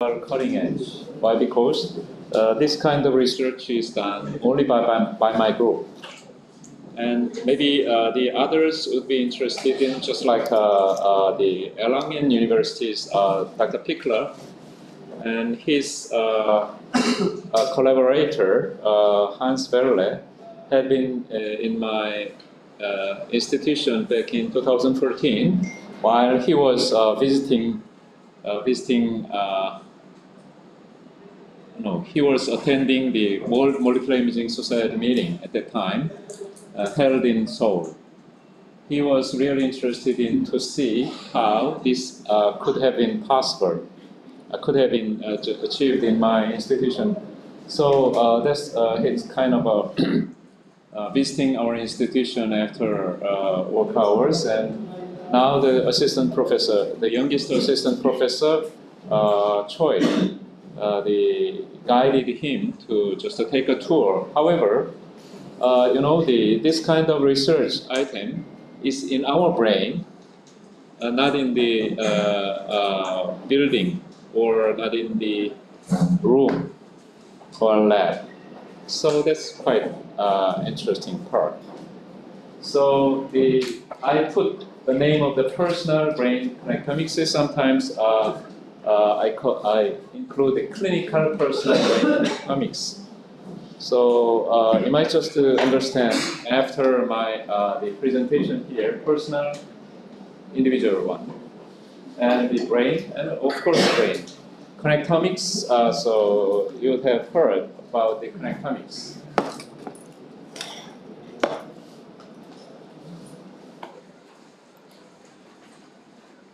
are cutting edge. Why? Because this kind of research is done only by my group. And maybe the others would be interested in, just like the Erlangen University's Dr. Pickler and his collaborator, Hans Verle, had been in my institution back in 2014 while he was he was attending the World Molecular Imaging Society meeting at that time, held in Seoul. He was really interested in to see how this could have been possible, could have been achieved in my institution. So that's it's kind of visiting our institution after work hours, and now the assistant professor, the youngest assistant professor, Choi, guided him to just take a tour. However, this kind of research item is in our brain, not in the building or not in the room or lab. So that's quite interesting part. So I put the name of the personal brain connectomics. Sometimes I include the clinical personal brain connectomics. So you might just understand after my the presentation here, personal, individual one, and the brain, and of course brain. Connectomics, so you would have heard about the connectomics.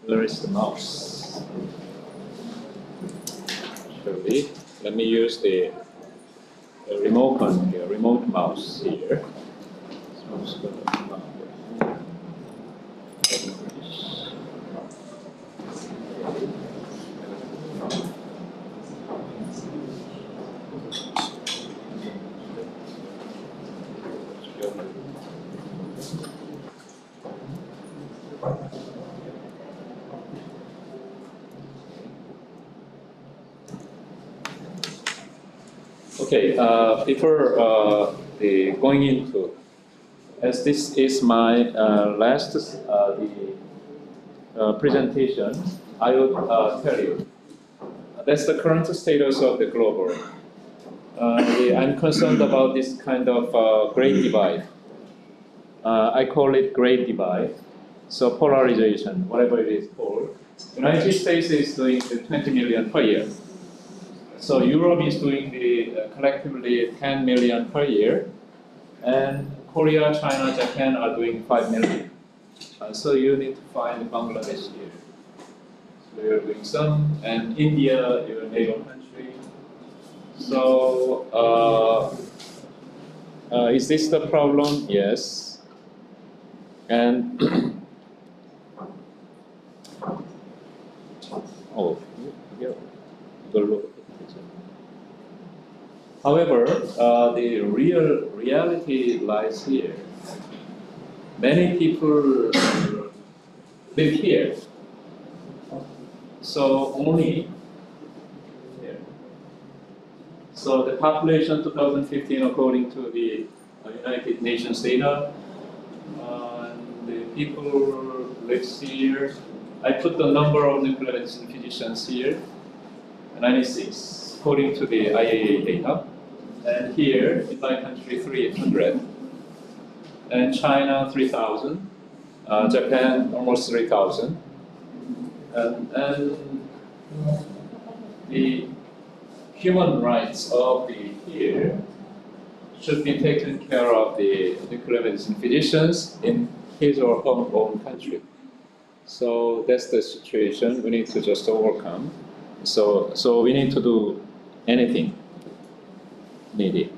Where is the mouse? Surely, let me use the remote one here, remote mouse here. Okay, before going into, as this is my last presentation, I will tell you that's the current status of the global. I'm concerned about this kind of great divide. I call it great divide. So polarization, whatever it is called. United States is doing 20 million per year. So Europe is doing collectively 10 million per year, and Korea, China, Japan are doing 5 million. So you need to find Bangladesh here. So you're doing some, and India, your neighbor country. So is this the problem? Yes. And oh, yeah. However, the real reality lies here. Many people live here. So only here. So the population 2015, according to the United Nations data, the people live here. I put the number of nuclear medicine physicians here, 96, according to the IAEA data. And here, in my country, 300. And China, 3,000. Japan, almost 3,000. And the human rights of the here should be taken care of the nuclear medicine physicians in his or her own country. So that's the situation we need to just overcome. So we need to do anything needed.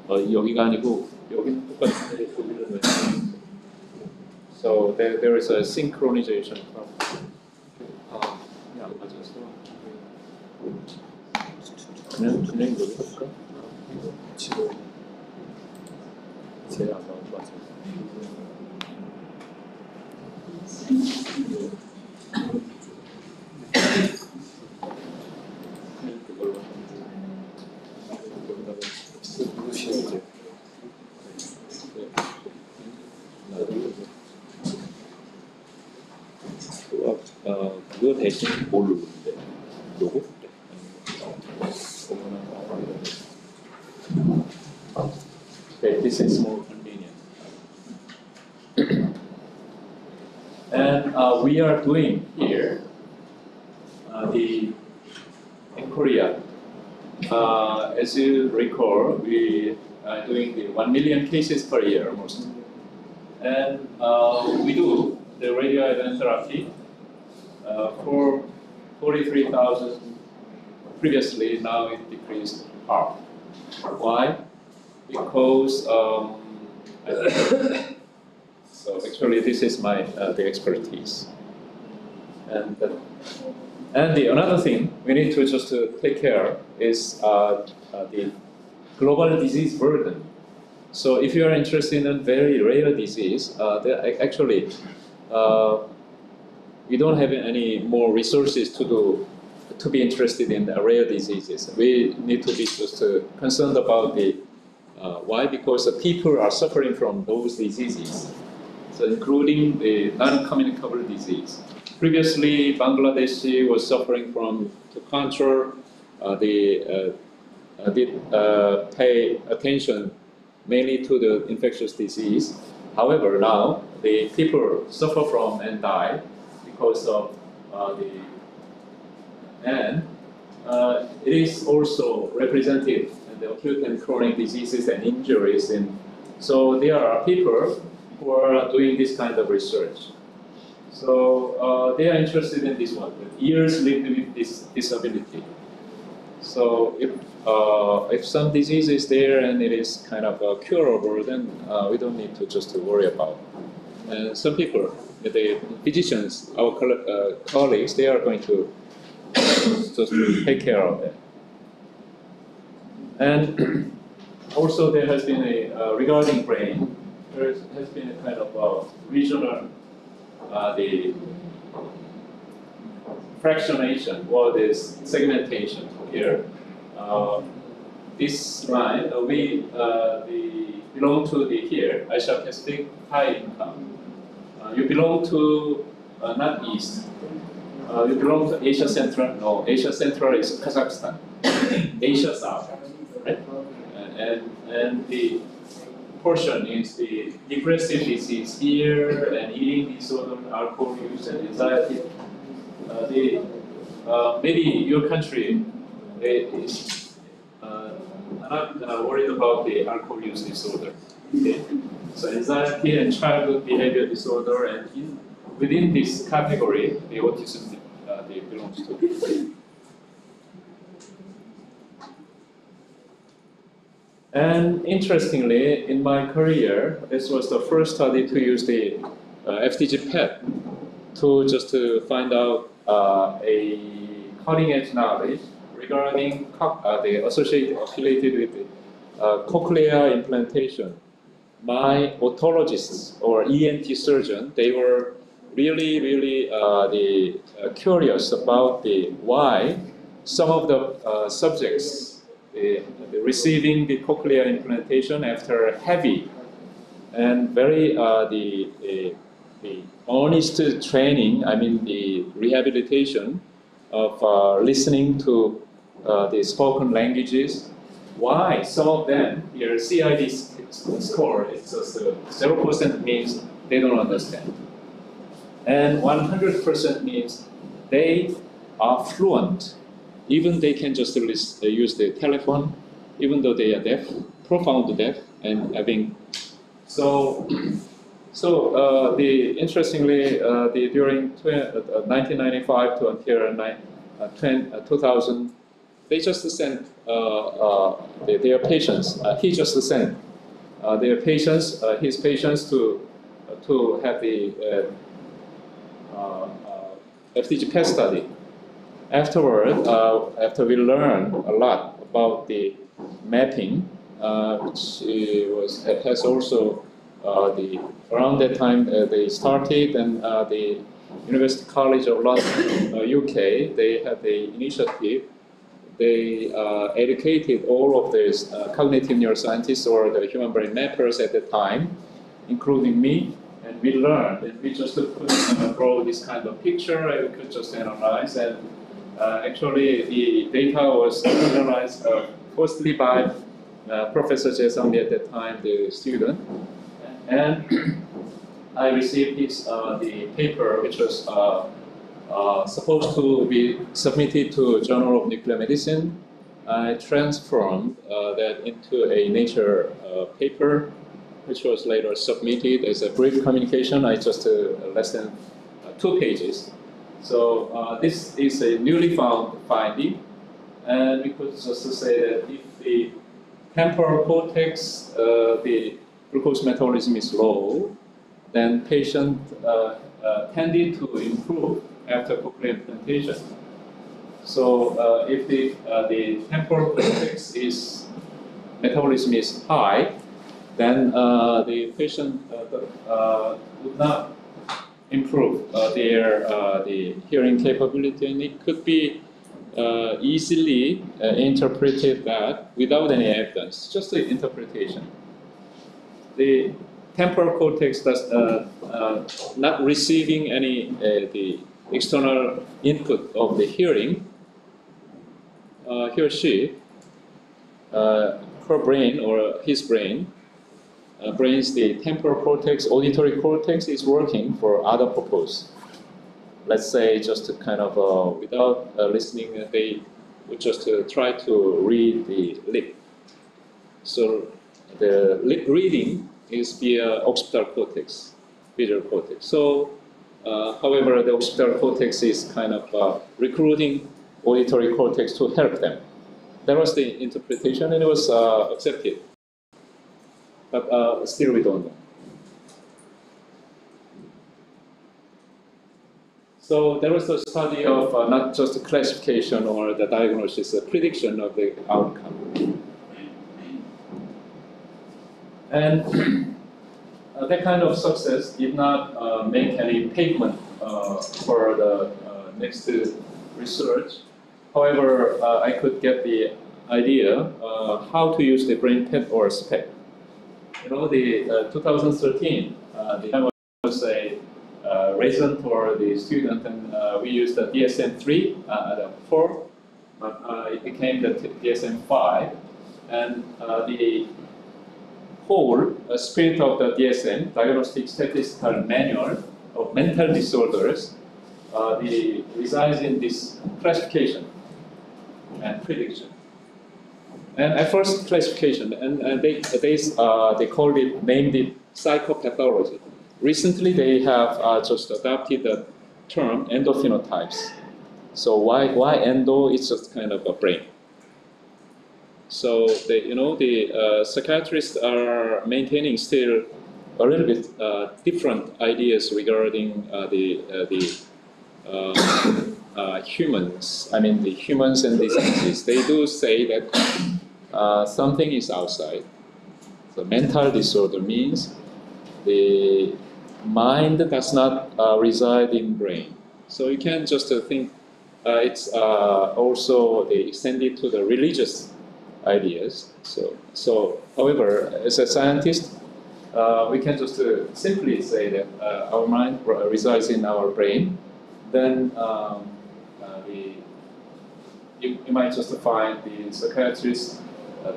여기가 아니고 여기는 똑같은데 여기는 왜? So there is a synchronization problem. 안 맞았어. 그냥 노릴까? 지금 제일 안 나온 것 같아요. 그거 대신 뭘로 부르는데? 로고? Okay, this is more convenient. And we are doing here in Korea. As you recall, we are doing the 1 million cases per year almost. And we do the radioiodine therapy for 43,000 previously, now it decreased half. Why? Because so actually this is my the expertise. And the another thing we need to just to take care is the global disease burden. So if you are interested in a very rare disease, actually we don't have any more resources to be interested in rare diseases. We need to be just concerned about the why? Because the people are suffering from those diseases, so including the non-communicable disease. Previously, Bangladesh was suffering from, to control pay attention mainly to the infectious disease. However, now the people suffer from and die because of it is also represented in the acute and chronic diseases and injuries. So there are people who are doing this kind of research. So they are interested in this one, years lived with this disability. So if some disease is there and it is kind of curable, then we don't need to just to worry about. And some people, the physicians, our colleagues, they are going to just to take care of it. And also there has been a, regarding brain, there has been a kind of regional, the fractionation or this segmentation here. This line, we belong to the here, Asia Pacific, high income. You belong to not East. You belong to Asia Central. No, Asia Central is Kazakhstan. Asia South, right? And the portion is the depressive disease here, and eating disorder, alcohol use, and anxiety. Maybe your country is not worried about the alcohol use disorder. Okay? So anxiety and childhood behavior disorder, and within this category, the autism belongs to. And interestingly, in my career, this was the first study to use the FDG PET to find out a cutting-edge knowledge regarding the affiliated with the cochlear implantation. My otologists or ENT surgeon, they were really curious about why some of the subjects receiving the cochlear implantation after heavy and very the honest training, I mean the rehabilitation of listening to the spoken languages, why some of them, your CID score is just 0% means they don't understand. And 100% means they are fluent. Even they can just use the telephone, even though they are deaf, profound deaf, and having. Interestingly, during 1995 to until 2000, they just sent their patients. He just sent their patients, his patients, to have the FDG PET study. Afterward, after we learned a lot about the mapping, which has also Around that time they started, and the University College of London, UK, they had the initiative. They educated all of these cognitive neuroscientists or the human brain mappers at the time, including me, and we learned, and we just could draw this kind of picture, and we could just analyze, and actually the data was analyzed firstly by Professor Jae-sung at that time, the student, and I received his the paper, which was supposed to be submitted to Journal of Nuclear Medicine. I transformed that into a Nature paper, which was later submitted as a brief communication. I just less than 2 pages. So this is a newly found finding, and we could just say that if the temporal cortex, the glucose metabolism is low, then patient tended to improve after cochlear implantation. So if the temporal cortex metabolism is high, then the patient would not improve the hearing capability, and it could be easily interpreted that without any evidence, just the interpretation. The temporal cortex does not receiving any the external input of the hearing. He or she, her brain or his brain, brains the temporal cortex, auditory cortex is working for other purpose. Let's say just to kind of without listening, they would just try to read the lip. So the lip reading is via occipital cortex, visual cortex. So, however, the occipital cortex is kind of recruiting auditory cortex to help them. That was the interpretation, and it was accepted. But still, we don't know. So there was a study of not just a classification or the diagnosis, a prediction of the outcome. And that kind of success did not make any pavement for the next research. However, I could get the idea how to use the brain PET or SPEC. You know, the 2013, the was a resident for the student, and we used the DSM-3 the 4, but it became the DSM-5, and the whole spirit of the DSM, Diagnostic Statistical Manual of Mental Disorders, resides in this classification and prediction. And at first classification, and they called it, named it psychopathology. Recently, they have just adopted the term endophenotypes. So why endo? It's just kind of a brain. So the psychiatrists are maintaining still a little bit different ideas regarding the humans. I mean the humans and diseases. They do say that something is outside. So mental disorder means the mind does not reside in brain. So you can just think it's also extended to the religious ideas. So however, as a scientist, we can just simply say that our mind resides in our brain. Then you might just find the psychiatrists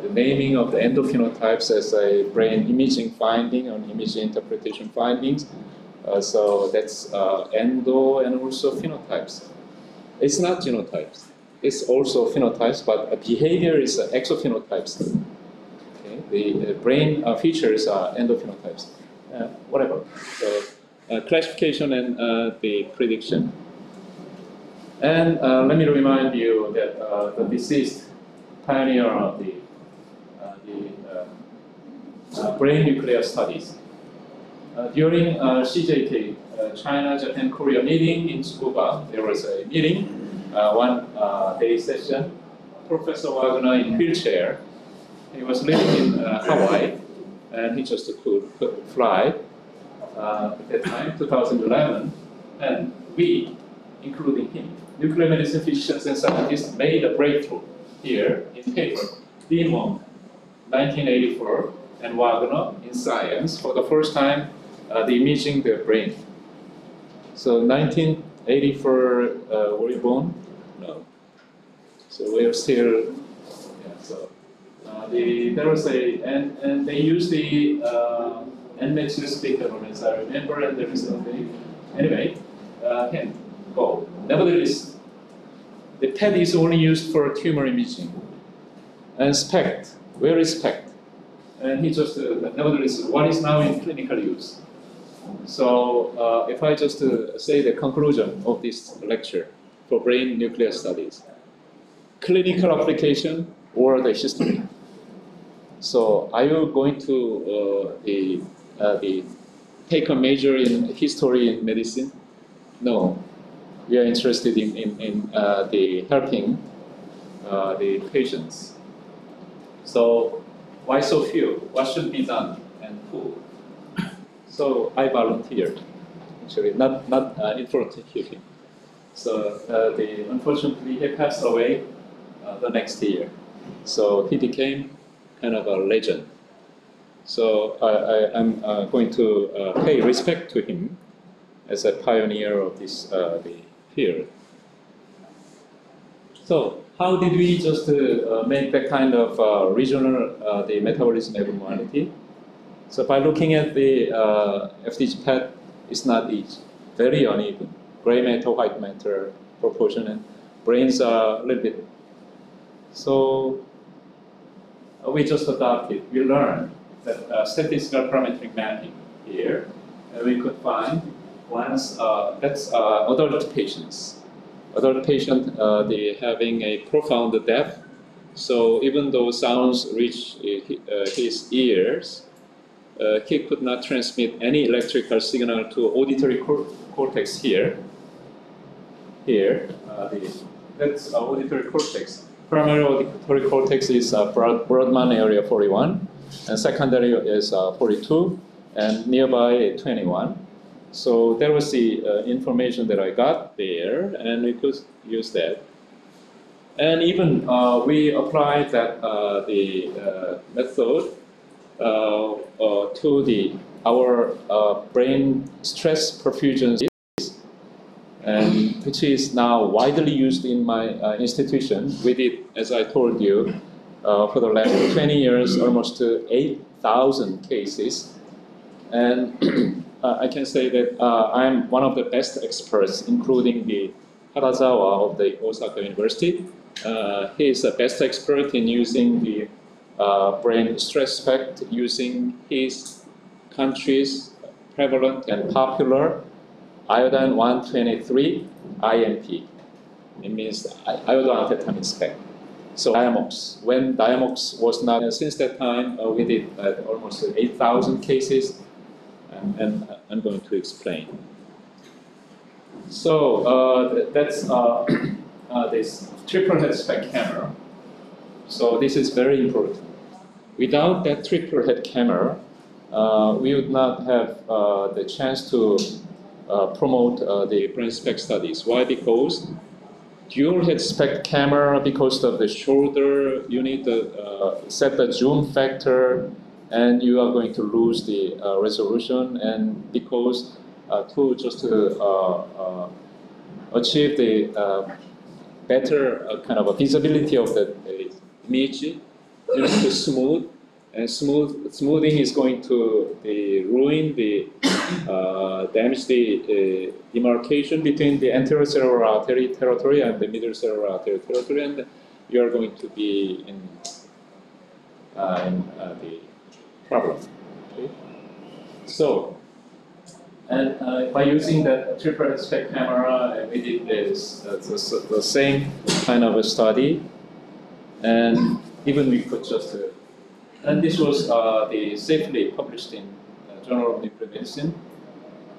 the naming of the endophenotypes as a brain imaging finding or image interpretation findings. So that's endo and also phenotypes. It's not genotypes. It's also phenotypes, but behavior is exophenotypes. Okay? The brain features are endophenotypes. Whatever. So classification and the prediction. And let me remind you that the deceased pioneer of the brain nuclear studies. During CJK, China, Japan, Korea meeting in Tsukuba, there was a meeting, one day session. Professor Wagner in wheelchair, he was living in Hawaii, and he just could fly at that time, 2011, and we, including him, nuclear medicine physicians and scientists, made a breakthrough here in paper, Demon, 1984, and Wagner in Science, for the first time, the imaging the brain. So 1984, were you born? No. So we are still, yeah, so there was and they used the NMAX speaker, as I remember, and there is something. Anyway, can go. Nevertheless, the PET is only used for tumor imaging. And SPECT, where is SPECT? And he just, nevertheless, what is now in clinical use? So if I just say the conclusion of this lecture for brain nuclear studies, clinical application or the history. So are you going to take a major in history in medicine? No. We are interested in the helping the patients. So why so few? What should be done and who? So I volunteered, actually, not in front of him. So unfortunately he passed away the next year. So he became kind of a legend. So I'm going to pay respect to him as a pioneer of this the field. So how did we just make that kind of regional the metabolism abnormality? So by looking at the FDG PET, it's not easy, very uneven. Gray matter, white matter proportion, and brains are a little bit. So we just adopted, we learned that statistical parametric mapping here, and we could find once, that's adult patients. Adult patient, they having a profound depth. So even though sounds reach his ears, he could not transmit any electrical signal to auditory cortex here. Here, that's auditory cortex. Primary auditory cortex is Brodmann area 41, and secondary is 42, and nearby 21. So there was the information that I got there, and we could use that. And even we applied that the method to our brain stress perfusion, and which is now widely used in my institution. We did, as I told you, for the last 20 years, almost 8,000 cases. And I can say that I'm one of the best experts, including the Harazawa of the Osaka University. He is the best expert in using the brain stress spect using his country's prevalent and popular iodine 123 IMP. It means iodoamphetamine spec. So Diamox. When Diamox was not, since that time we did almost 8,000 cases, and I'm going to explain. So that's this triple head spec camera. So this is very important. Without that triple head camera, we would not have the chance to promote the brain spec studies. Why? Because dual head spec camera, because of the shoulder, you need to set the zoom factor, and you are going to lose the resolution. And because to just achieve the better kind of a visibility of the image, you need to smooth, and smoothing is going to ruin the damage the demarcation between the anterior cerebral artery territory and the middle cerebral artery territory, and you are going to be in the problem. Okay? So, and by using the triple spec camera, we did this the same kind of a study, and even we could just and this was safely published in Journal of Nuclear Medicine,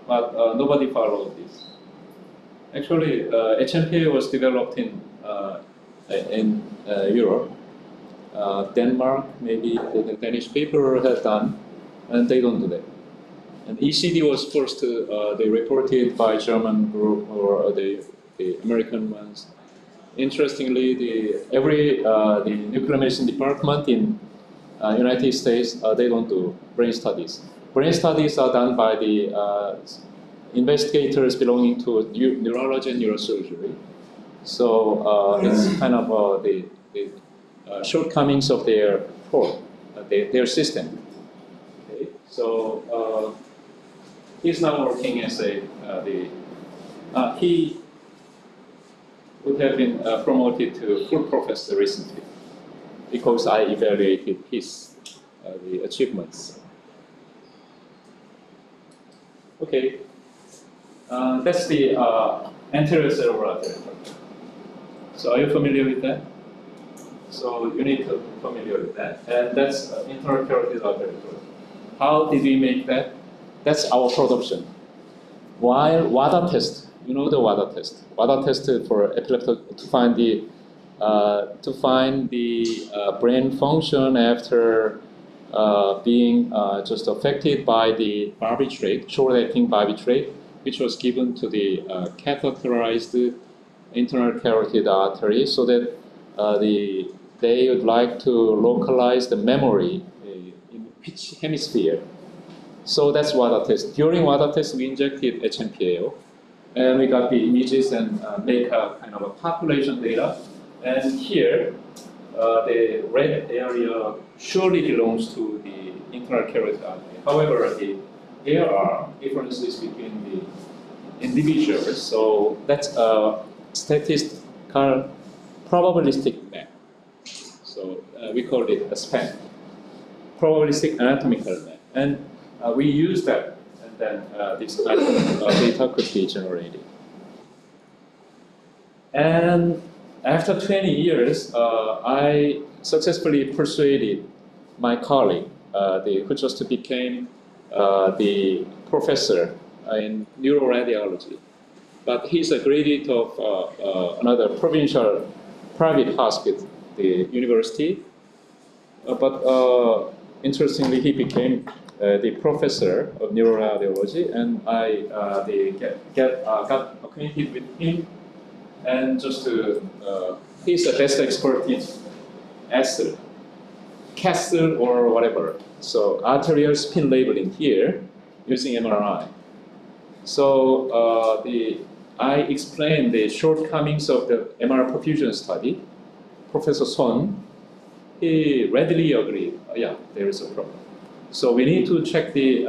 but nobody followed this. Actually, HMPA was developed in Europe, Denmark, maybe the Danish paper had done, and they don't do that. And ECD was first, they reported by German group or the American ones. Interestingly, the nuclear medicine department in United States, they don't do brain studies. Brain studies are done by the investigators belonging to neurology and neurosurgery. So it's kind of the shortcomings of their their system. Okay. So he's now working as he would have been promoted to full professor recently because I evaluated his the achievements. Okay, that's the anterior cerebral territory. So are you familiar with that? So you need to be familiar with that. And that's internal carotid artery. How did we make that? That's our production. While WADA test, you know the WADA test. WADA test for epilepsy to find the brain function after being just affected by the barbiturate, short-acting barbiturate, which was given to the catheterized internal carotid artery, so that they would like to localize the memory in which hemisphere. So that's WADA test. During WADA test, we injected HMPAO, and we got the images and make a kind of a population data. And here, the red area surely belongs to the internal carotid artery. However, there are differences between the individuals, so that's a statistical probabilistic map. So we call it a SPAN, probabilistic anatomical map. And we use that, and then this kind of data could be generated. And after 20 years, I successfully persuaded my colleague, who just became the professor in neuroradiology. But he's a graduate of another provincial private hospital, the university. But interestingly, he became the professor of neuroradiology, and I got acquainted with him. And just he's the best expert in Castle or whatever. So arterial spin labeling here using MRI. So I explained the shortcomings of the MR perfusion study. Professor Son, he readily agreed. Yeah, there is a problem. So we need to check the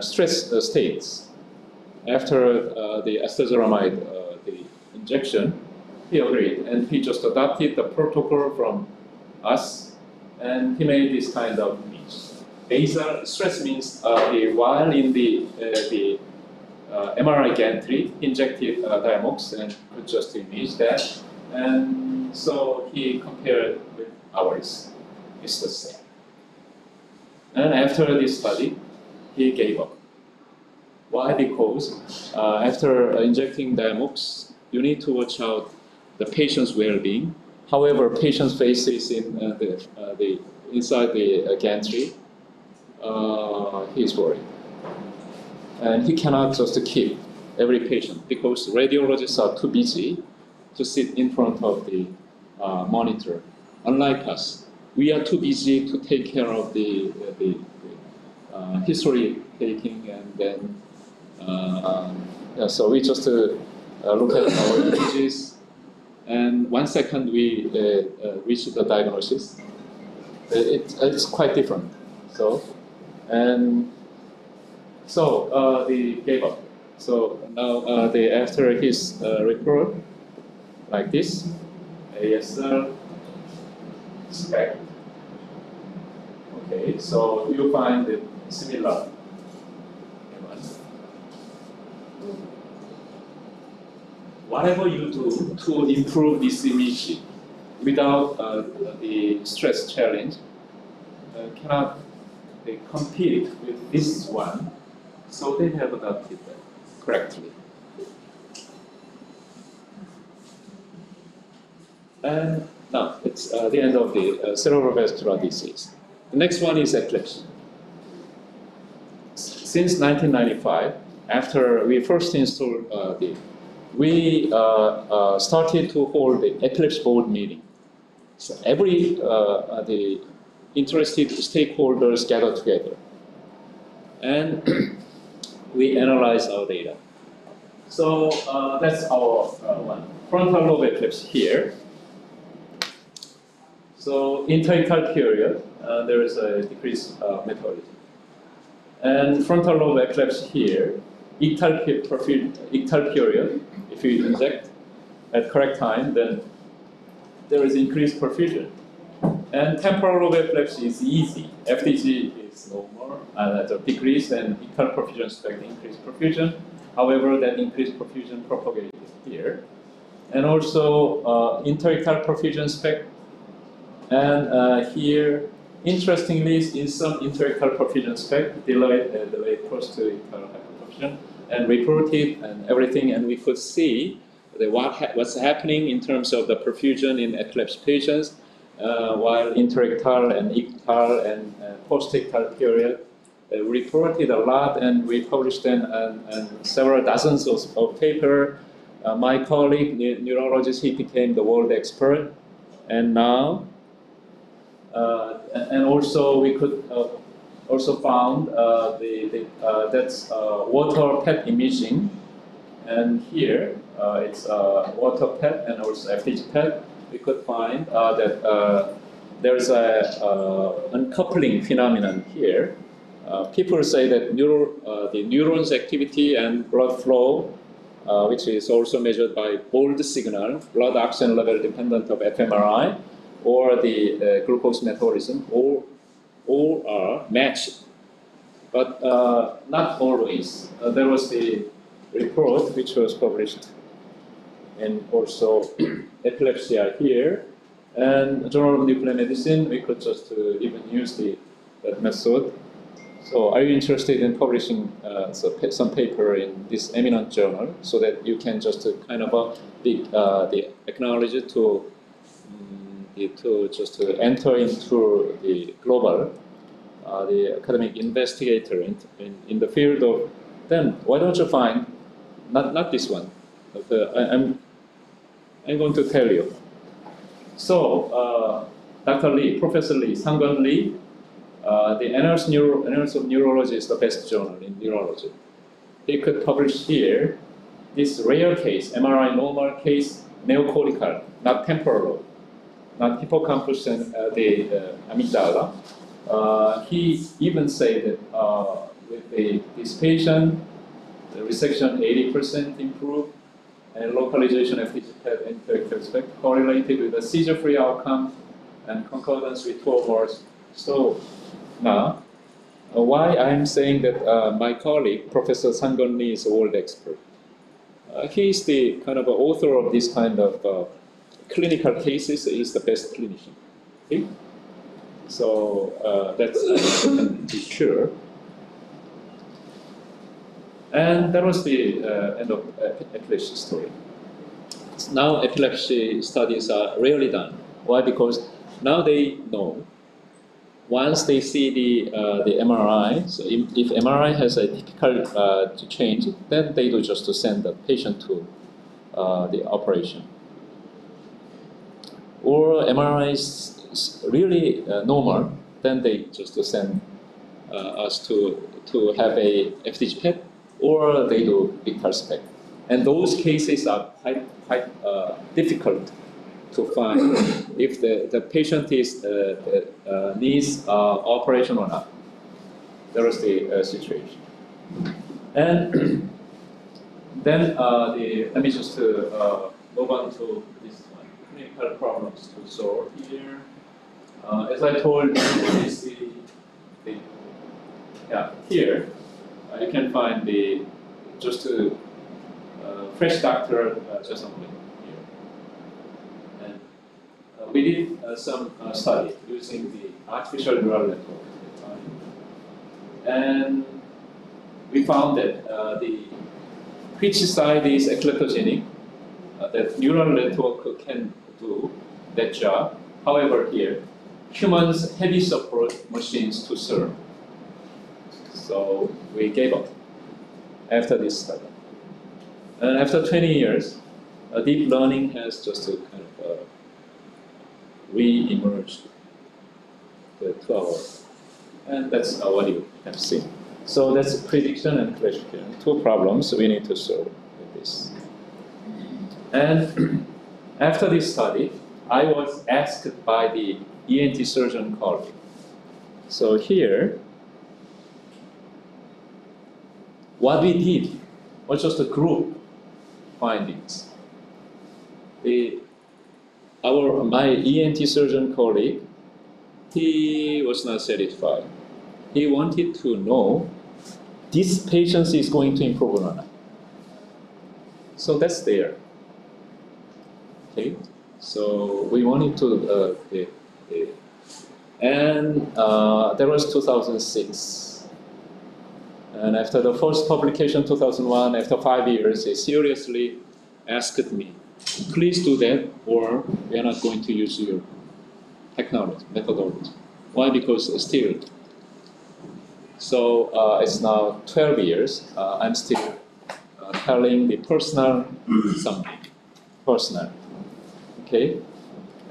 stress states after the acetazolamide the injection. He agreed, and he just adopted the protocol from us, and he made this kind of image. Basal stress means while in the MRI gantry, injected Diamox and could just image that, and so he compared with ours. It's the same. And after this study, he gave up. Why? Because after injecting Diamox, you need to watch out the patient's well-being. However, patient's face is in the inside the gantry. He's worried, and he cannot just keep every patient because radiologists are too busy to sit in front of the monitor. Unlike us, we are too busy to take care of the history taking, and then so we just look at our images, and 1 second we reach the diagnosis. It's quite different. So they gave up. So now after his report, like this, ASL spec. Okay, so you find it similar. Whatever you do to improve this image without the stress challenge cannot compete with this one, so they have adapted that correctly. And now it's the end of the cerebrovascular disease. The next one is epilepsy. since 1995, after we first installed we started to hold the epilepsy board meeting. So every the interested stakeholders gather together, and we analyze our data. So that's our one. Frontal lobe epilepsy here. So interictal period, there is a decreased metabolism. And frontal lobe epilepsy here, ictal period, if you inject at correct time, then there is increased perfusion. And temporal lobe epilepsy is easy. FDG is normal, decreased, and ictal perfusion spec increased perfusion. However, that increased perfusion propagated here. And also interictal perfusion spec. And here, interestingly, in some interictal perfusion spec, delayed close to ictal hyperperfusion, and reported and everything, and we could see what's happening in terms of the perfusion in epilepsy patients, while interictal and ictal and post-ictal period reported a lot, and we published them and several dozens of papers. My colleague, neurologist, he became the world expert, and now, and also we could also found that's water PET imaging, and here it's water PET and also FDG PET. We could find that there's a uncoupling phenomenon here. People say that the neurons activity and blood flow, which is also measured by bold signal, blood oxygen level dependent of fMRI, or the glucose metabolism, all are matched. But not always. There was the report which was published, and also epilepsy are here. And Journal of Nuclear Medicine, we could just even use that method. So are you interested in publishing some paper in this eminent journal, so that you can just kind of acknowledge it to enter into the global, the academic investigator in the field of, then why don't you find, not this one, but I'm going to tell you. So, Dr. Lee, Professor Lee, Sang-Gun Lee, the Annals of Neurology is the best journal in neurology. He could publish here this rare case, MRI normal case, neocortical, not temporal, not hippocampus and the amygdala. He even said that with this patient, the resection 80% improved, and localization FDG PET and interictal spec correlated with the seizure-free outcome and concordance with 2 hours. So now, why I'm saying that my colleague, Professor Sang-Gun Lee, is a world expert. He is the kind of author of this kind of clinical cases. He is the best clinician. Okay? So that's I can be sure. And that was the end of epilepsy story. Now epilepsy studies are rarely done. Why? Because now they know. Once they see the MRI, so if MRI has a typical change, then they do just to send the patient to the operation. Or MRI is really normal, then they just to send us to have a FDG PET, or they do ictal spec. And those cases are quite difficult to find if the patient is needs operation or not. That was the situation. And then let me just move on to this one, clinical problems to solve here. As I told you, is here you can find the just fresh doctor just only here. And we did some study using the artificial neural network at the time, and we found that which side is epileptogenic, that neural network can do that job. However, here humans heavy support machines to serve. So we gave up after this study. And after 20 years, deep learning has just kind of re-emerged to our, and that's what you have seen. So that's prediction and classification, two problems we need to solve with this. And after this study, I was asked by the ENT surgeon colleague. So here, what we did was just a group findings. My ENT surgeon colleague, he was not satisfied. He wanted to know this patient is going to improve or not. So that's there. Okay. So we wanted to, and that was 2006. And after the first publication, 2001, after 5 years, he seriously asked me, please do that, or we are not going to use your technology, methodology. Why? Because still. So it's now 12 years. I'm still telling the personal something, personal. Okay,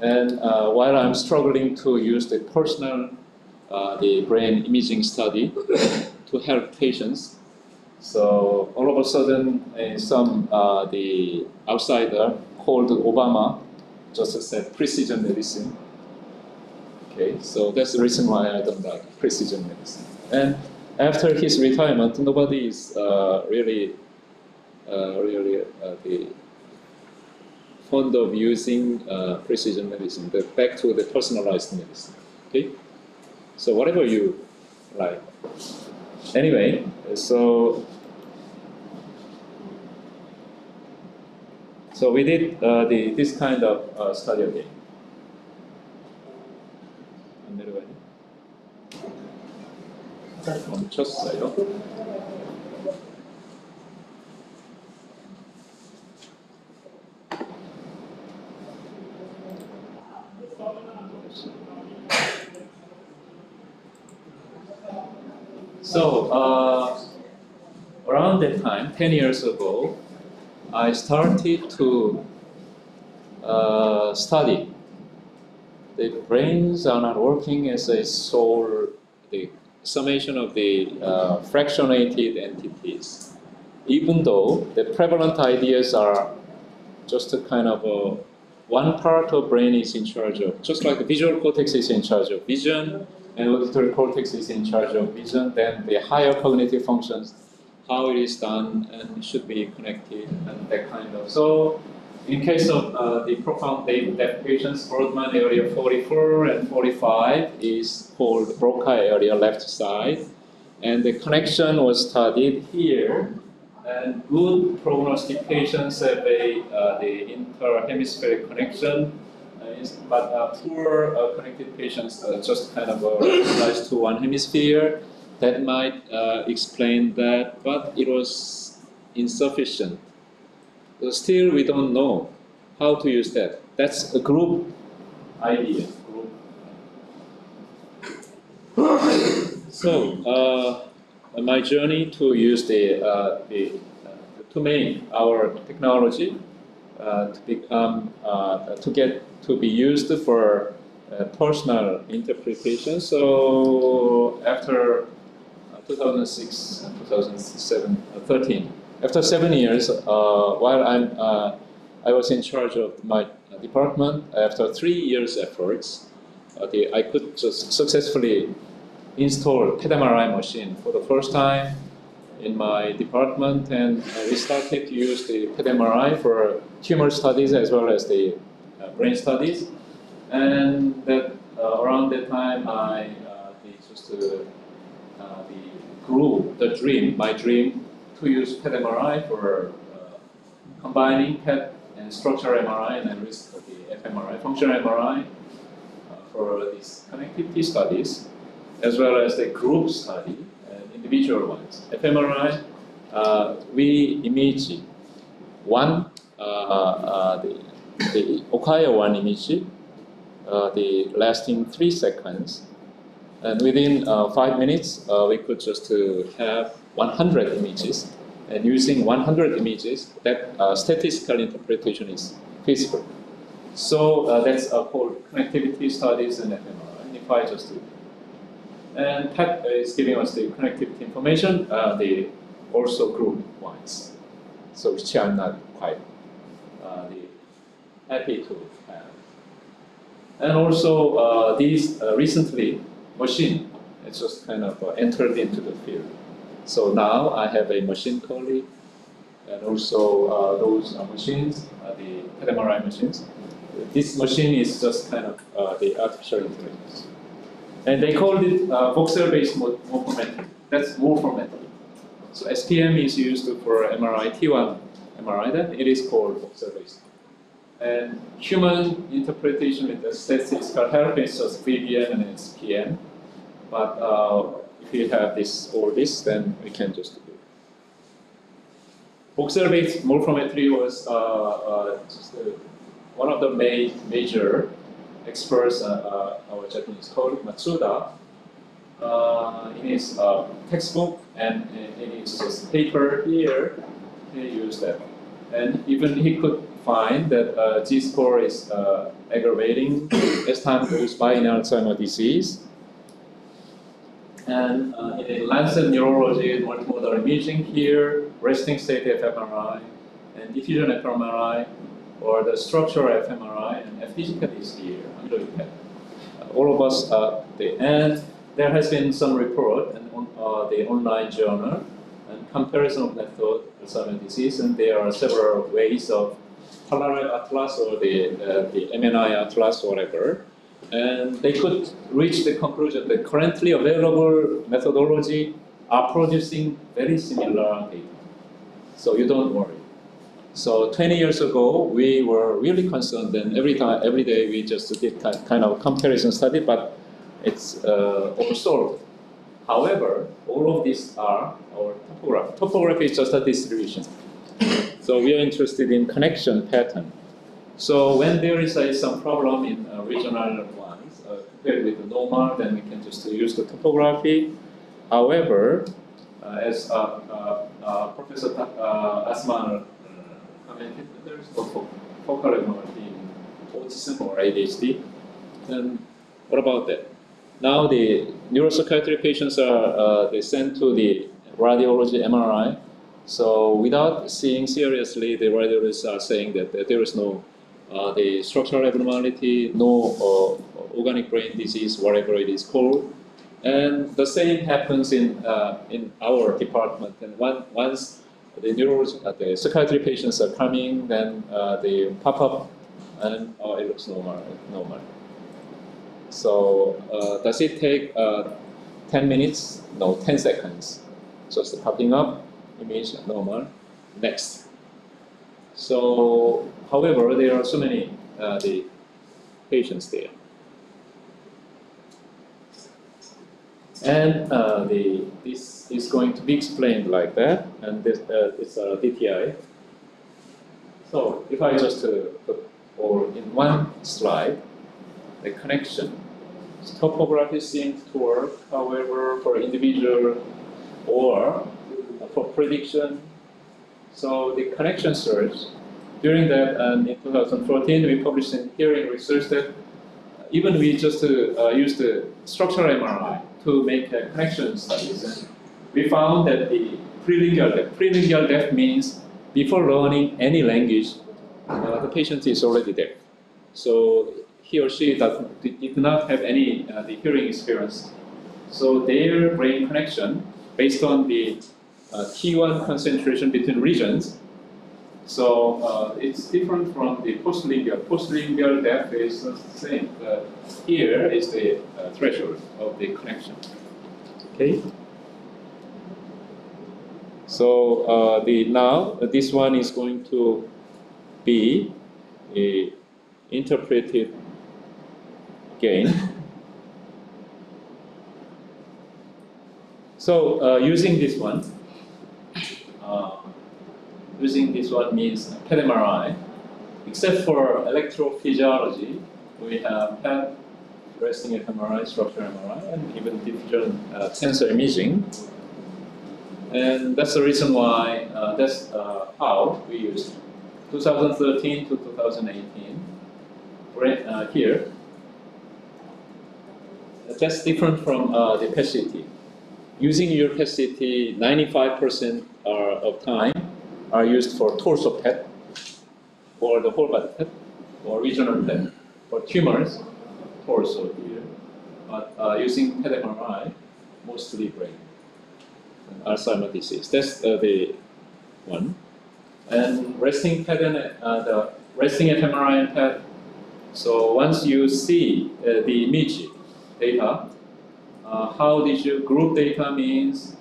and while I'm struggling to use the personal, the brain imaging study to help patients, so all of a sudden, the outsider called Obama just said precision medicine. Okay, so that's the reason why I don't like precision medicine. And after his retirement, nobody is really fond of using precision medicine, but back to the personalized medicine. Okay, so whatever you like. Anyway, so we did this kind of study again. 멈췄어요. So around that time, 10 years ago, I started to study. The brains are not working as a sole, the summation of the fractionated entities. Even though the prevalent ideas are just a kind of one part of brain is in charge of, just like the visual cortex is in charge of vision, and auditory cortex is in charge of vision, then the higher cognitive functions, how it is done and should be connected and that kind of. So in case of the profound deaf patients, Brodmann area 44 and 45 is called Broca area left side. And the connection was studied here. And good prognostic patients have the inter-hemispheric connection, but poor connected patients just kind of localized to one hemisphere. That might explain that, but it was insufficient. Still, we don't know how to use that. That's a group idea. So, my journey to use to make our technology to become to be used for personal interpretation. So after 2006, 2007, 13. After 7 years, while I was in charge of my department, after 3 years' efforts, I could just successfully install PET MRI machine for the first time in my department, and we started to use the PET MRI for tumor studies as well as the brain studies. And that around that time, I grew my dream to use PET MRI for combining PET and structural MRI, and I risked the fMRI, functional MRI, for these connectivity studies, as well as the group study and individual ones. fMRI, we image one, the Okayo one image, the lasting 3 seconds, And within 5 minutes, we could just have 100 images. And using 100 images, that statistical interpretation is feasible. So that's called connectivity studies and fMRI. If I just do, and PET is giving us the connectivity information, the also group wise. So which I'm not quite happy to have. And also these recently machine, it's just kind of entered into the field. So now I have a machine colleague, and also those machines, the MRI machines. This machine is just kind of the artificial intelligence. And they called it voxel-based morphometry. That's morphometry. So SPM is used for MRI, T1 MRI, then it is called voxel-based. And human interpretation with the statistical help is just VBM and SPM. But if you have this or this, then we can just do it. Voxel-based morphometry was just one of the major experts, our Japanese colleague Matsuda, in his textbook and in his paper here, he used that. And even he could find that G-score is aggravating as time goes by in Alzheimer's disease. And in Lancet Neurology and multimodal imaging here, resting state fMRI, and diffusion fMRI, or the structural fMRI, and physical is here under the pen. All of us, and there has been some report and on the online journal and comparison of method Alzheimer's disease, and there are several ways of Polaroid Atlas or the MNI Atlas or whatever. And they could reach the conclusion that currently available methodology are producing very similar data. So you don't worry. So 20 years ago, we were really concerned, and every day we just did kind of comparison study, but it's oversold. However, all of these are our topography. Topography is just a distribution. So we are interested in connection pattern. So when there is some problem in regional ones compared with the normal, then we can just use the topography. However, as Professor Asman commented, there is no focal abnormality in autism or ADHD. Then what about that? Now the neuropsychiatry patients are they sent to the radiology MRI. So without seeing seriously, the radiologists are saying that there is no the structural abnormality, no organic brain disease, whatever it is called. And the same happens in our department. And once the psychiatry patients are coming, then they pop up and it looks normal. So does it take 10 minutes? No, 10 seconds. Just popping up, image normal, next. So, however, there are so many the patients there. And this is going to be explained like that, and this is DTI. So, if I just put or in one slide, the connection. Topography seems to work, however, for individual or for prediction. So the connection search, during that, and in 2014, we published in hearing research that even we just used the structural MRI to make connection studies. And we found that the prelingual deaf means before learning any language, the patient is already deaf. So he or she did not have any the hearing experience. So their brain connection, based on the T1 concentration between regions, so it's different from the postlingual. Postlingual deaf is the same. Here is the threshold of the connection. Okay. So now this one is going to be interpreted again. So using this one means PET MRI. Except for electrophysiology, we have PET, resting fMRI, structural MRI, and even diffusion tensor imaging. And that's the reason why, that's how we used 2013 to 2018. Here, that's different from the PET-CT. Using your PET-CT, 95% of time are used for torso PET, or the whole body PET, or regional PET, or tumors, torso here. But using PET MRI, mostly brain, Alzheimer's disease. That's the one. And resting PET and the resting fMRI and PET. So once you see the image data, how did you group data means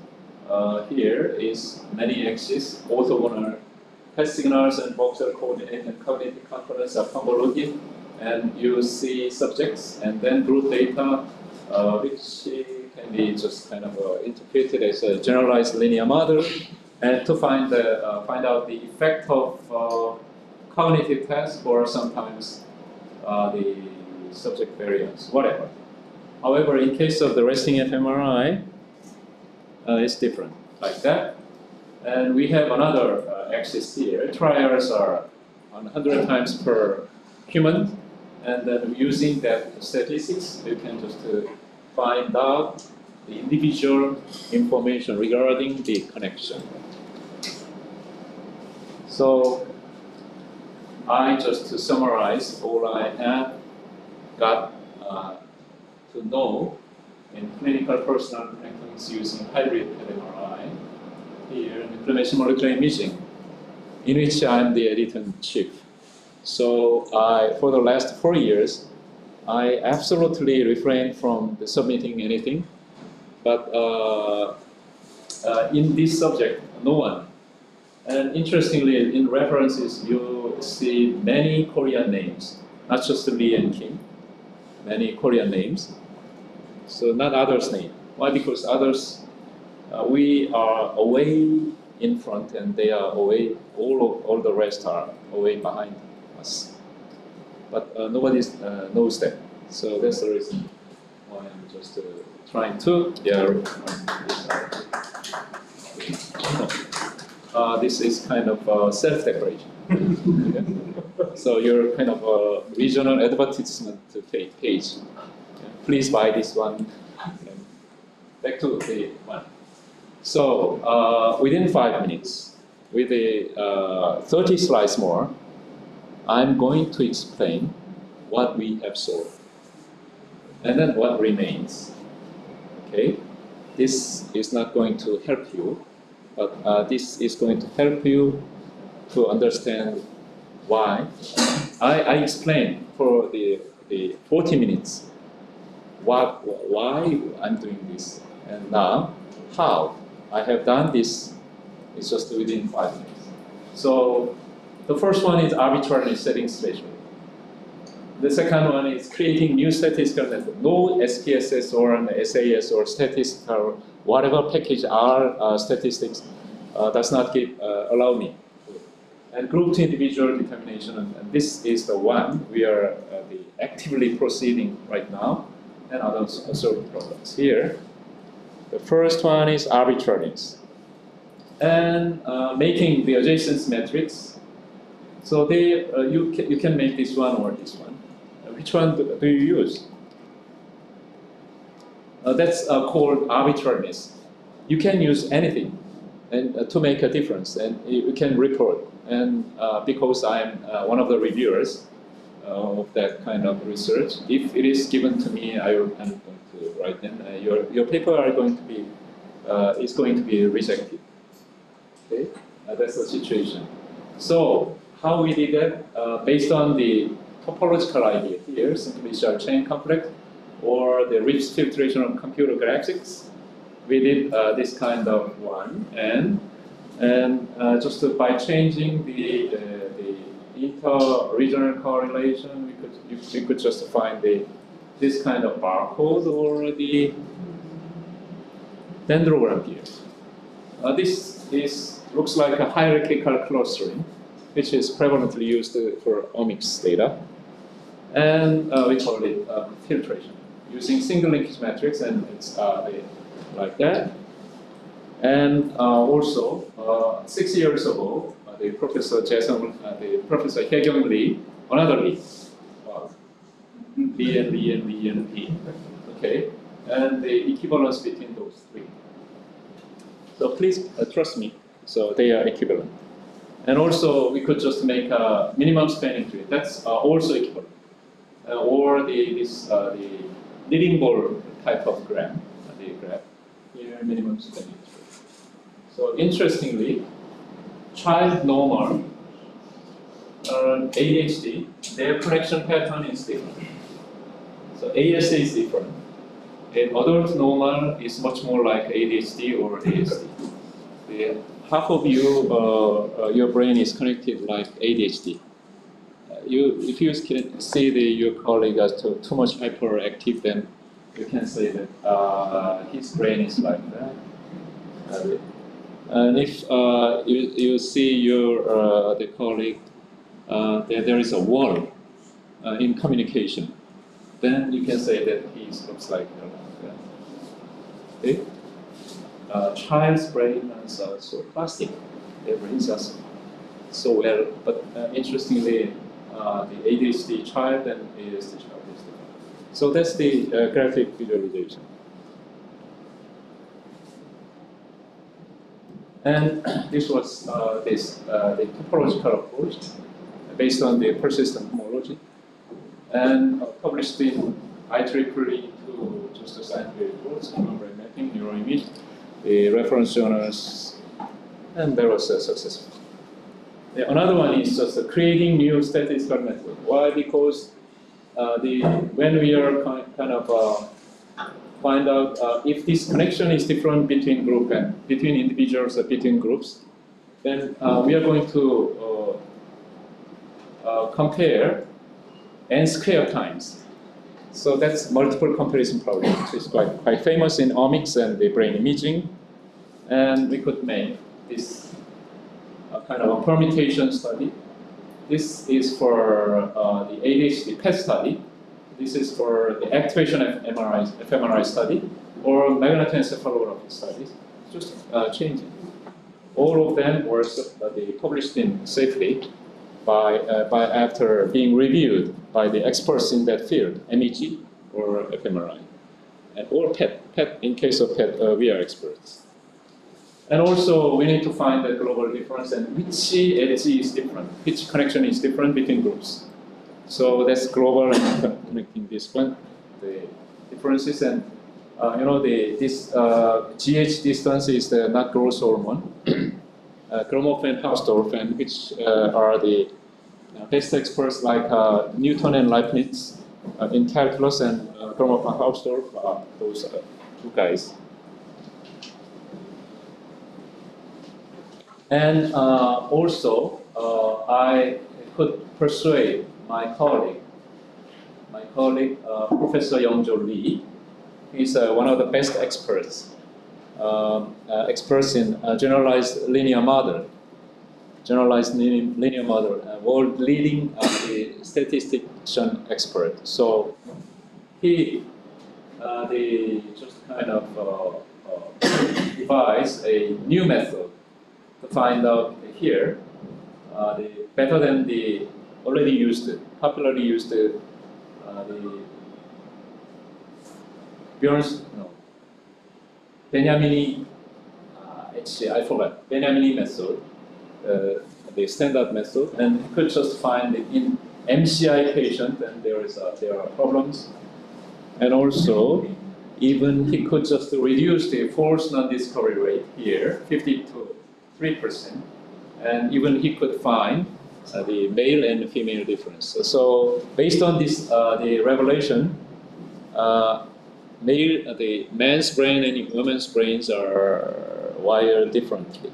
here is many axes, orthogonal PET signals and voxel coordinate and cognitive components are homology, and you see subjects and then group data, which can be just kind of interpreted as a generalized linear model, and to find out the effect of cognitive tests or sometimes the subject variance, whatever. However, in case of the resting fMRI, it's different, like that. And we have another axis here. Trials are 100 times per human, and then using that statistics, you can just find out the individual information regarding the connection. So, to summarize all I have got to know in clinical personal connectomics using hybrid MRI here in inflammation molecular imaging, in which I'm the editor-in-chief. So for the last 4 years, I absolutely refrain from submitting anything, but in this subject, no one. And interestingly, in references, you see many Korean names, not just Lee and Kim, many Korean names. So not others' name. Why? Because others, we are away in front and they are away, all the rest are away behind us. But nobody knows that. So that's the reason why I'm just trying to, this is kind of self-declaration. Okay? So you're kind of a regional advertisement page. Please buy this one. Back to the one. So within 5 minutes, with the 30 slides more, I'm going to explain what we have solved and then what remains. Okay, this is not going to help you, but this is going to help you to understand why. I explained for the 40 minutes why I'm doing this, and now how I have done this is just within 5 minutes. So the first one is arbitrariness setting threshold. The second one is creating new statistical method. No SPSS or an SAS or statistical, whatever package R statistics does not allow me. And group to individual determination, and this is the one we are actively proceeding right now, and other solving problems here. The first one is arbitrariness, and making the adjacent matrix. So you can make this one or this one. Which one do you use? That's called arbitrariness. You can use anything and to make a difference, and you can report. And because I'm one of the reviewers of that kind of research, if it is given to me, I'm going to write them. Your paper are going to be is going to be rejected. Okay, that's the situation. So how we did that? Based on the topological idea here, simply shell chain complex, or the rich filtration of computer graphics, we did this kind of one, and just by changing the inter-regional correlation, we could just find this kind of barcode or the dendrogram here. This looks like a hierarchical clustering, which is prevalently used for omics data, and we call it filtration. using single linkage matrix, and it's like that. And also, 6 years ago, the Professor Haekyung Lee, another Lee, Lee. Okay, and the equivalence between those three. So please trust me. So they are equivalent. And also, we could just make a minimum spanning tree. That's also equivalent. Or the leading ball type of graph. The graph here, minimum spanning tree. So interestingly, child normal, ADHD, their connection pattern is different. So ASA is different. And adult normal is much more like ADHD or ASD. Half of you, your brain is connected like ADHD. If you can see your colleague as too much hyperactive, then you can say that his brain is like that. And if you see your the colleague, there is a wall in communication, then you can say that he looks like that. Okay? Child's brain is so plastic. Their brains are so well, but interestingly, the ADHD child and ASD child is different. So that's the graphic visualization. And this was the topological approach based on the persistent homology, and published in IEEE to just a scientific reports, human brain mapping, neuroimage, the reference journals, and that was successful. Another one is just creating new statistical method. Why? Because when we are kind of find out if this connection is different between group and between individuals or between groups, then we are going to compare n square times. So that's multiple comparison problem, which is quite famous in omics and the brain imaging. And we could make this kind of a permutation study. This is for the ADHD PET study. This is for the activation of fMRI study or magnetoencephalography studies. Just changing. All of them were published in safely after being reviewed by the experts in that field, MEG or fMRI, or PET. PET, in case of PET, we are experts. And also, we need to find the global difference and which edge is different, which connection is different between groups. So that's global and connecting this one, the differences, and this GH distance is the not growth hormone, Gromov and Hausdorff, and which are the best experts like Newton and Leibniz in calculus, and Gromov and Hausdorff are those two guys. And also, I could persuade my colleague, Professor Youngjo Lee. He's one of the best experts in generalized linear model. World leading statistician expert. So he just kind of devised a new method to find out here better than the already used, popularly used the Benjamini, I forgot, Benjamini method, the standard method, and he could just find it in MCI patient, and there are problems. And also, even he could just reduce the false non-discovery rate here, 53%, and even he could find the male and female difference. So based on this, the revelation, the man's brain and women's brains are wired differently.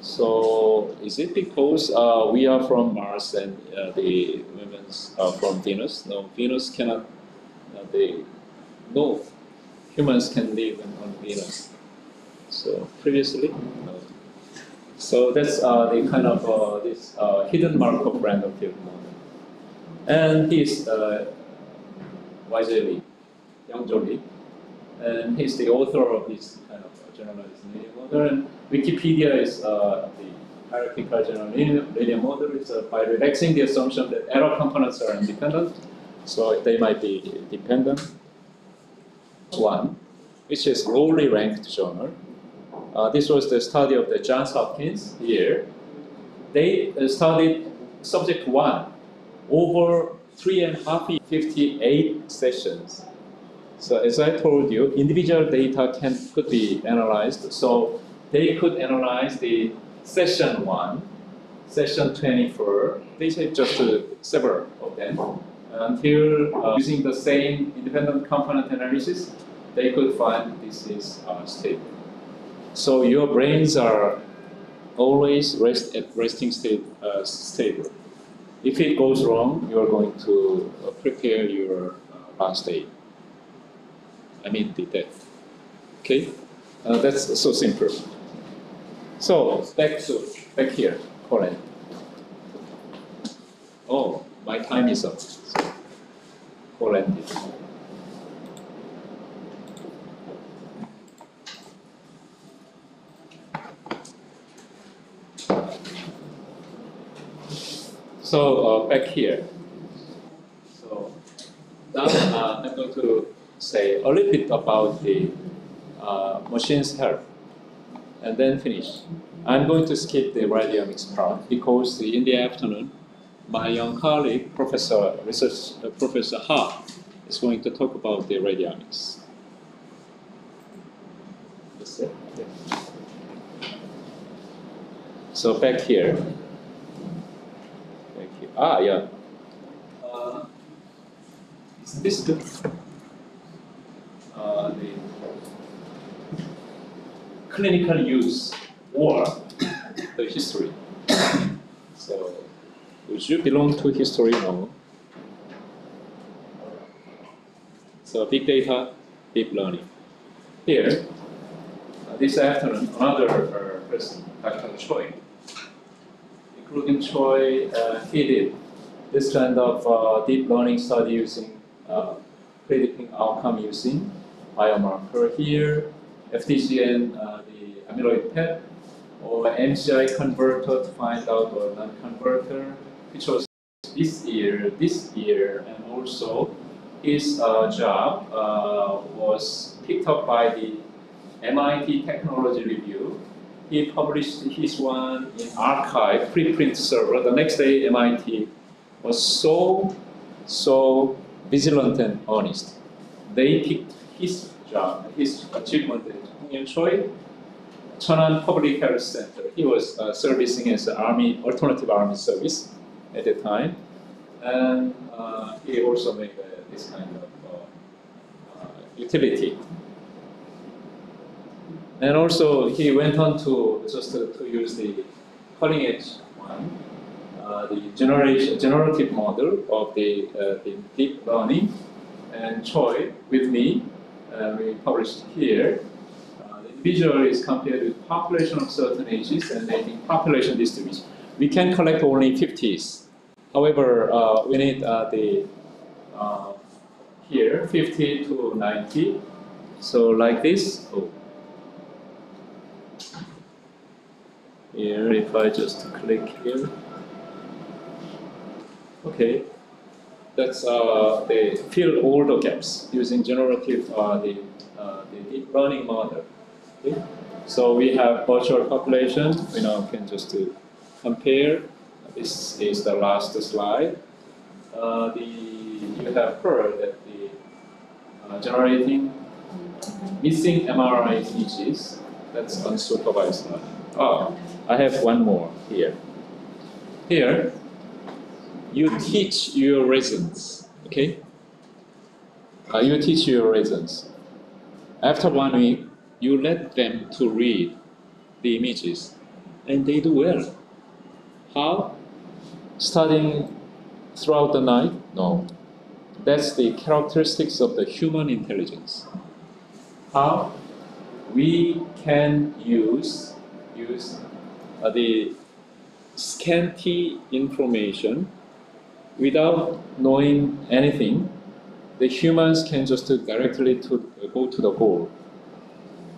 So is it because we are from Mars and the women's are from Venus? No, Venus cannot. No humans can live on Venus. So previously, no. So that's the kind of this hidden Markov random field model. And this YJ Lee, and he's the author of this kind of generalized linear model. And Wikipedia is the hierarchical general linear model is by relaxing the assumption that error components are independent, so they might be dependent. One, which is lowly ranked journal. This was the study of the Johns Hopkins here. They studied subject 1 over 3.5 58 sessions. So as I told you, individual data could be analyzed. So they could analyze the session 1, session 24. They said just several of them until using the same independent component analysis, they could find this is stable. So your brains are always at resting state stable. If it goes wrong, you are going to prepare your last day. I mean the death. Okay, that's so simple. So back here, Colin. Oh, my time is up. So, Colin. So back here. So now I'm going to say a little bit about the machine's help, and then finish. I'm going to skip the radiomics part because in the afternoon, my young colleague, Professor Ha, is going to talk about the radiomics. That's it. Yeah. So back here. Ah, yeah. Is this good? The clinical use or the history. So, would you belong to history? No. So, big data, deep learning. Here, this afternoon, another person, Dr. Choi, including Choi, he did this kind of deep learning study using predicting outcome using biomarker here, FDGN, the amyloid PET, or MCI converter to find out or non-converter, which was this year, and also his job was picked up by the MIT Technology Review. He published his one in archive, preprint server. The next day, MIT was so vigilant and honest. They picked his job, his achievement in Hong Choi, Cheonan Public Health Center. He was servicing as an alternative army service at the time, and he also made this kind of utility. And also, he went on to just to use the cutting edge one, the generative model of the deep learning. And Choi, with me, we published here. The individual is compared with population of certain ages and making population distribution. We can collect only 50s. However, we need here 50 to 90. So like this. Oh. Here, if I just click here, okay, that's they fill all the gaps using generative the deep learning model. Okay? So we have virtual population. We now can just compare. This is the last slide. You have heard that the generating missing MRI images. That's unsupervised learning. Oh, I have one more here. Here, you teach your residents, okay? You teach your residents. After 1 week, you let them to read the images, and they do well. How? Studying throughout the night? No. That's the characteristics of the human intelligence. How? We can use the scanty information without knowing anything the humans can just directly go to the goal.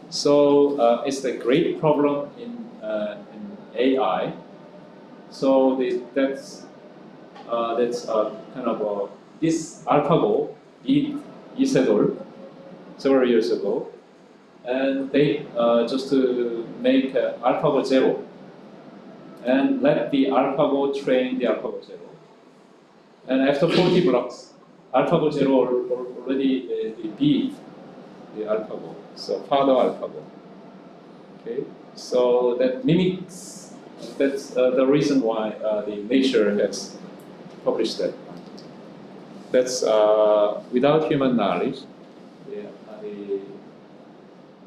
So it's a great problem in AI. So that's kind of this AlphaGo settled several years ago, and they just to make AlphaGo 0 and let the AlphaGo train the AlphaGo 0. And after 40 blocks, AlphaGo 0 already beat the AlphaGo, so further AlphaGo. Okay, so that mimics. That's the reason why the Nature has published that. That's without human knowledge. The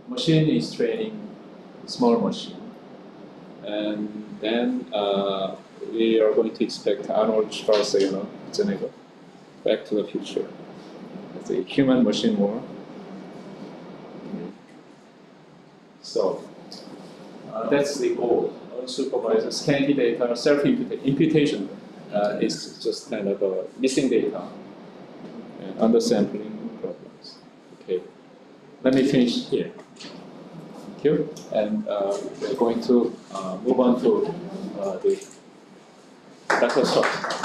machine is training small machine, and then we are going to expect Arnold Schwarzenegger, Back to the Future. It's a human-machine war. So that's the goal. Unsupervised scanty data, self-imputation is just kind of missing data and undersampling problems. Okay, let me finish here. Thank you. And we're going to move on to the data structure.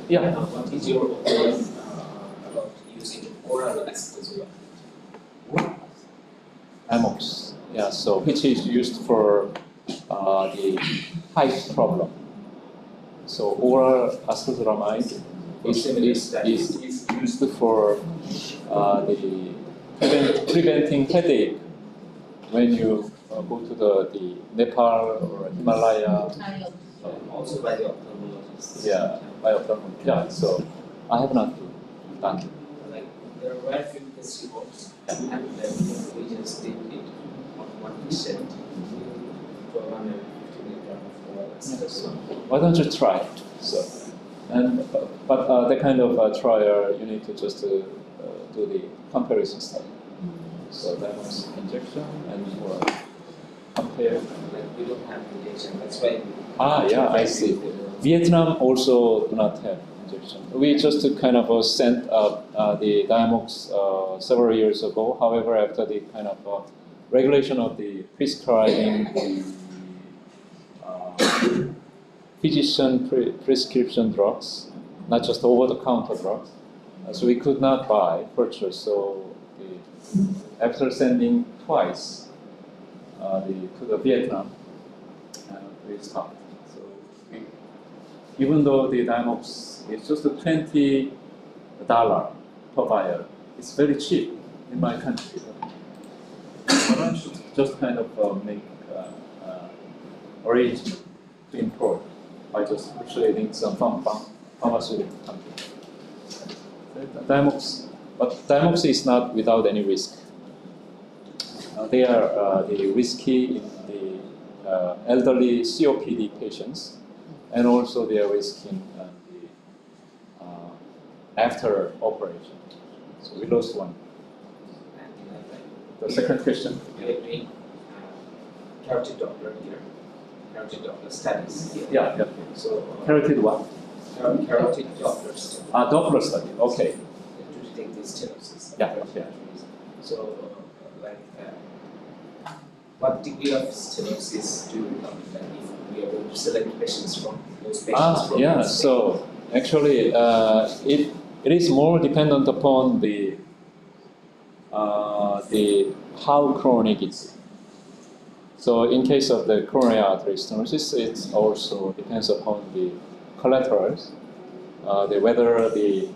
Yeah. What is your opinion about using oral anesthesia? Amox, yeah, so which is used for the height problem. So oral acetazolamide is used for the preventing headache when you go to the Nepal or Himalaya. Also by the ophthalmologist. Yeah, by ophthalmologist. Yeah, so I have not done it. Like there were few festivals, and then we just did it on 1% for 150 milligrams. So why don't you try it? So, and but that kind of trial, you need to just do the comparison study. So that was injection and compare. Like we don't have injection, that's why. Yeah, I see. Vietnam also do not have injection. We just kind of sent the Diamox several years ago. However, after the kind of regulation of the prescribing the physician prescription drugs, not just over-the-counter drugs, so we could not purchase. So after sending twice to the Vietnam, we stopped. So even though the Diamox is just $20 per vial, it's very cheap in my country. Why don't you just kind of make arrangement to import by just persuading some pharmaceutical company. But Diamox is not without any risk. They are the risky in the elderly COPD patients, and also they are risky in the after operation. So we lost one. The second question. We are doing carotid Doppler here, carotid Doppler studies here. Yeah. So Carotid what? carotid Doppler study. Doppler study. Okay. To detect the stenosis. Yeah. So, what degree of stenosis do you recommend? Like if we are going to select patients from those patients? Yeah. So actually, it is more dependent upon the how chronic it is. So in case of the coronary artery stenosis, it also depends upon the collaterals, whether the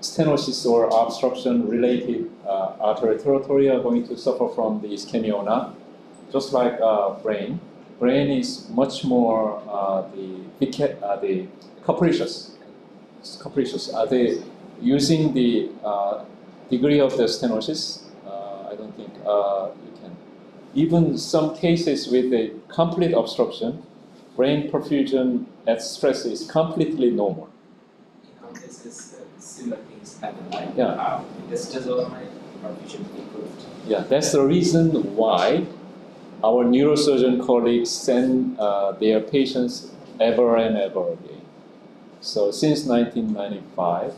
stenosis or obstruction related artery territory are going to suffer from the ischemia or not. Just like brain. Brain is much more the capricious. It's capricious. Are they using the degree of the stenosis? I don't think you can. Even some cases with a complete obstruction, brain perfusion at stress is completely normal. In all cases, similar things happen, like Yeah. testosterone perfusion improved. Yeah, that's the reason why our neurosurgeon colleagues send their patients ever and ever again. So since 1995,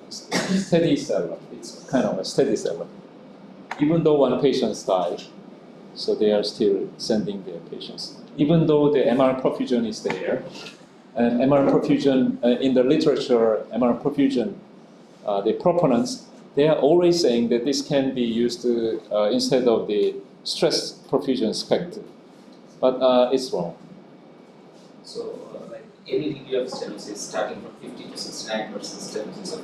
steady seller. It's kind of a steady seller. Even though one patient died, so they are still sending their patients. Even though the MR perfusion is there, and MR perfusion in the literature, MR perfusion, the proponents, they are always saying that this can be used instead of the stress perfusion spectrum, but it's wrong. So, like any degree of stenosis starting from 50 to 69% stenosis of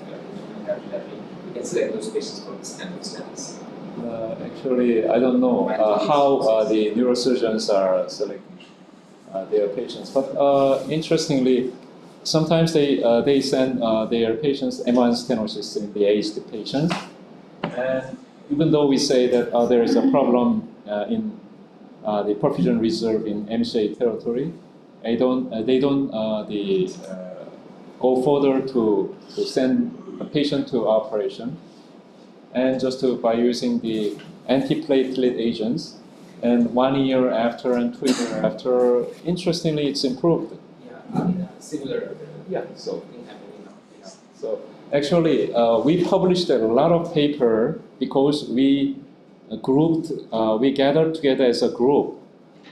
capillary, we can select those patients for this kind of studies. Actually, I don't know how the neurosurgeons are selecting their patients, but interestingly, sometimes they send their patients M1 stenosis in the aged patients, and even though we say that there is a problem in the perfusion reserve in MCA territory, they don't go further to send a patient to operation, and just by using the antiplatelet agents, and 1 year after and 2 years after, interestingly, it's improved. Yeah, similar. So thing happening now. Yeah. So actually, we published a lot of paper because we we gathered together as a group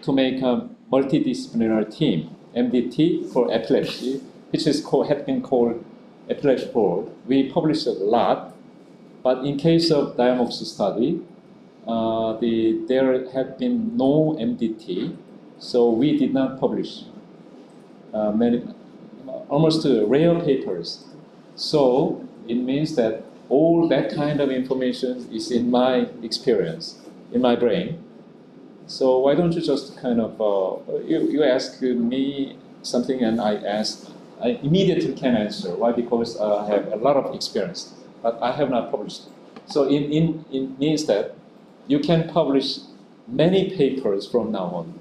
to make a multidisciplinary team, MDT for epilepsy, which had been called Epilepsy Board. We published a lot, but in case of Radiomics study, there had been no MDT, so we did not publish almost rare papers. So it means that all that kind of information is in my experience, in my brain. So why don't you just kind of, you ask me something and I immediately can answer. Why? Because I have a lot of experience, but I have not published. So it means that you can publish many papers from now on.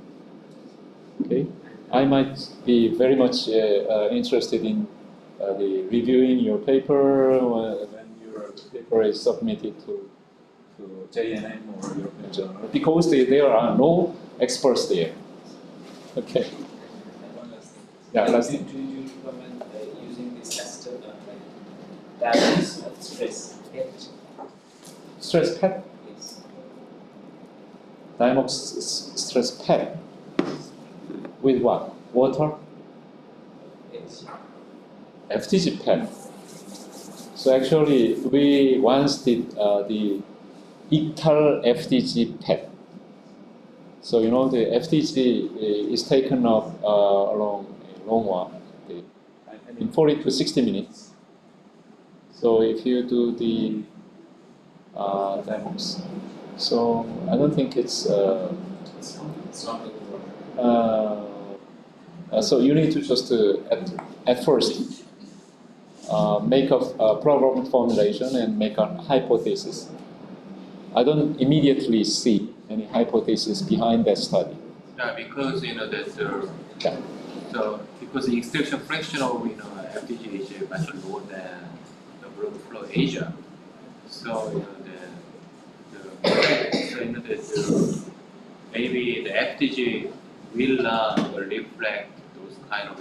Okay, I might be very much interested in the reviewing your paper when your paper is submitted to JNM or European Journal, because there are no experts there. Okay. And one last thing. Yeah, last thing. Do you recommend using this as diagnosis of stress PET? Stress PET? Yes. Radiomics stress PET. With what? Water? Yes. FTG PET. So actually, we once did the ictal FTG PET. So you know the FTG is taken up along a long while, in 40 to 60 minutes. So if you do the demos, so I don't think it's. So you need to just at first make a problem formulation and make a hypothesis. I don't immediately see any hypothesis behind that study. Yeah, because you know that Yeah. so because the extraction fraction of FTG is much lower than the blood flow Asia. So you know so you know that maybe the FTG will reflect those kind of